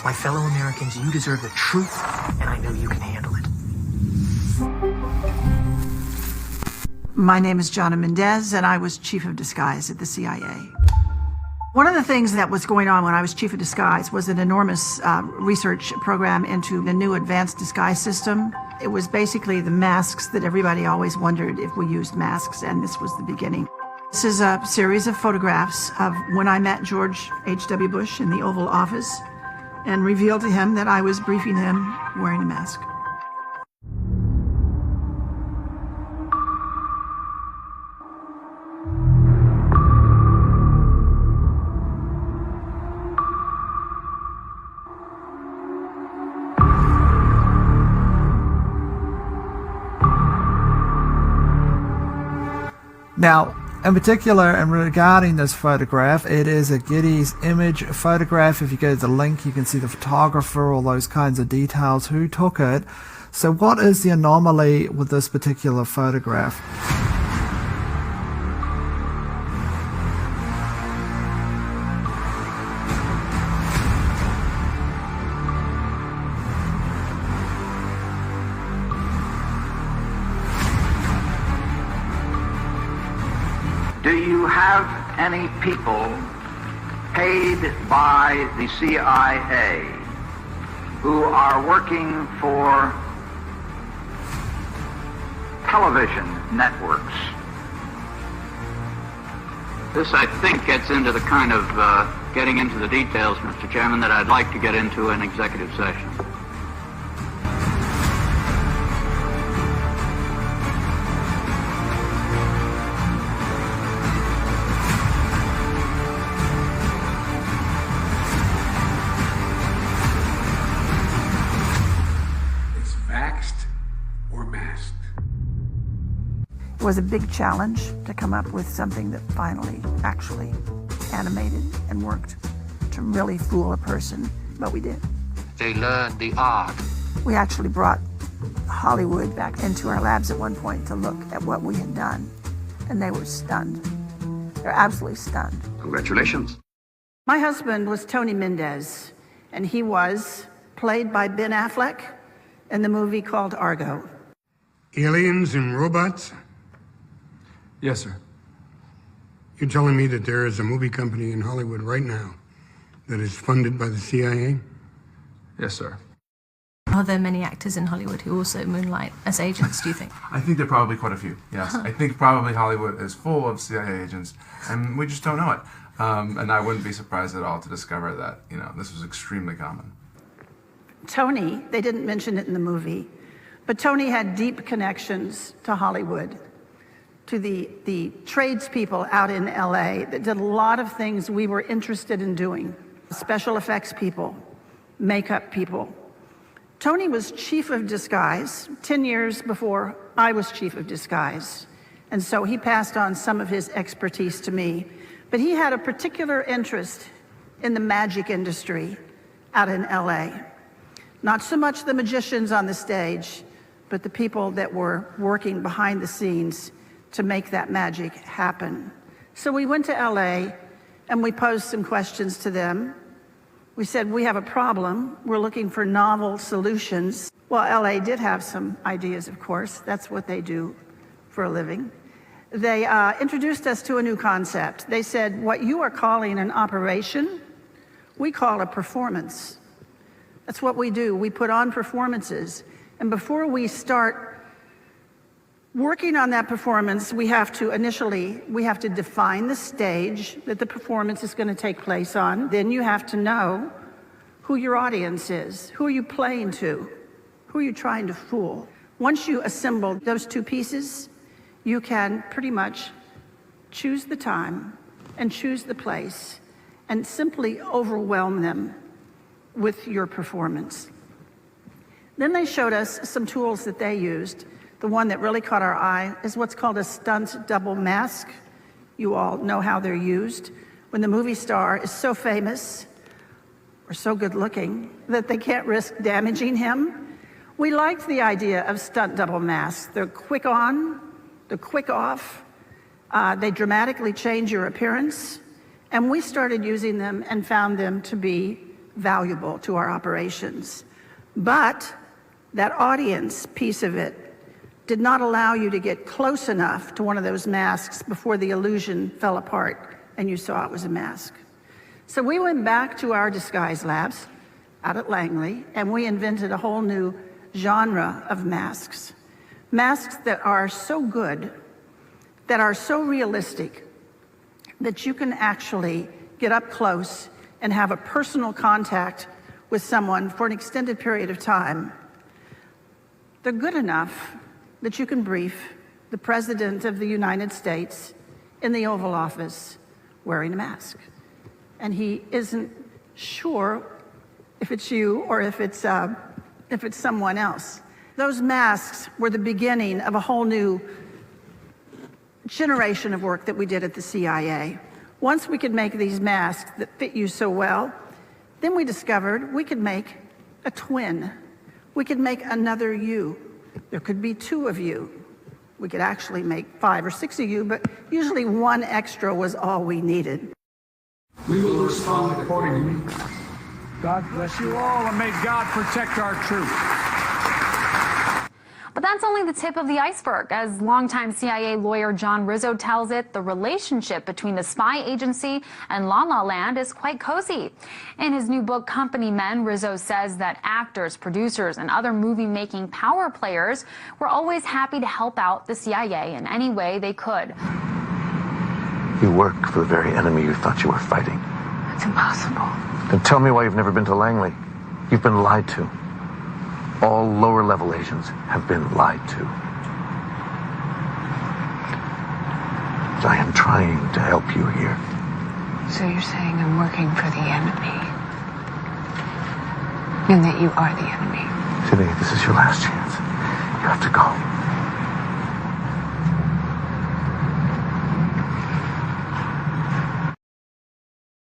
My fellow Americans, you deserve the truth, and I know you can handle it. My name is Jonna Mendez, and I was chief of disguise at the CIA. One of the things that was going on when I was chief of disguise was an enormous research program into the new advanced disguise system. It was basically the masks that everybody always wondered if we used masks, and this was the beginning. This is a series of photographs of when I met George H.W. Bush in the Oval Office and revealed to him that I was briefing him wearing a mask. Now, in particular, and regarding this photograph, it is a Getty's image photograph. If you go to the link, you can see the photographer, all those kinds of details, who took it. So what is the anomaly with this particular photograph? Do you have any people paid by the CIA who are working for television networks? This, I think, gets into the kind of getting into the details, Mr. Chairman, that I'd like to get into in executive session. It was a big challenge to come up with something that finally actually animated and worked to really fool a person, but we did. They learned the art. We actually brought Hollywood back into our labs at one point to look at what we had done, and they were stunned. They're absolutely stunned. Congratulations. My husband was Tony Mendez, and he was played by Ben Affleck in the movie called Argo. Aliens and robots? Yes, sir. You're telling me that there is a movie company in Hollywood right now that is funded by the CIA? Yes, sir. Are there many actors in Hollywood who also moonlight as agents, do you think? I think there are probably quite a few, yes. I think probably Hollywood is full of CIA agents, and we just don't know it. And I wouldn't be surprised at all to discover that, this was extremely common. Tony, they didn't mention it in the movie, but Tony had deep connections to Hollywood, to the tradespeople out in LA that did a lot of things we were interested in doing. Special effects people, makeup people. Tony was chief of disguise 10 years before I was chief of disguise. And so he passed on some of his expertise to me. But he had a particular interest in the magic industry out in LA. Not so much the magicians on the stage, but the people that were working behind the scenes to make that magic happen. So we went to LA and we posed some questions to them. We said, we have a problem. We're looking for novel solutions. Well, LA did have some ideas, of course. That's what they do for a living. They introduced us to a new concept. They said, what you are calling an operation, we call a performance. That's what we do. We put on performances. And before we start working on that performance, we have to define the stage that the performance is going to take place on. Then you have to know who your audience is. Who are you playing to? Who are you trying to fool? Once you assemble those two pieces, you can pretty much choose the time and choose the place and simply overwhelm them with your performance. Then they showed us some tools that they used. The one that really caught our eye is what's called a stunt double mask. You all know how they're used. When the movie star is so famous or so good looking that they can't risk damaging him. We liked the idea of stunt double masks. They're quick on, they're quick off. They dramatically change your appearance. And we started using them and found them to be valuable to our operations. But that audience piece of it did not allow you to get close enough to one of those masks before the illusion fell apart and you saw it was a mask. So we went back to our disguise labs out at Langley, and we invented a whole new genre of masks. Masks that are so good, that are so realistic, that you can actually get up close and have a personal contact with someone for an extended period of time. They're good enough that you can brief the President of the United States in the Oval Office wearing a mask. And he isn't sure if it's you or if it's someone else. Those masks were the beginning of a whole new generation of work that we did at the CIA. Once we could make these masks that fit you so well, then we discovered we could make a twin. We could make another you. There could be two of you. We could actually make 5 or 6 of you, but usually one extra was all we needed. We will respond accordingly. God bless you all, and may God protect our troops. But that's only the tip of the iceberg. As longtime CIA lawyer John Rizzo tells it, the relationship between the spy agency and La La Land is quite cozy. In his new book, Company Men, Rizzo says that actors, producers, and other movie-making power players were always happy to help out the CIA in any way they could. You work for the very enemy you thought you were fighting. It's impossible. Then tell me why you've never been to Langley. You've been lied to. All lower-level agents have been lied to. But I am trying to help you here. So you're saying I'm working for the enemy? And that you are the enemy? Sydney, this is your last chance. You have to go.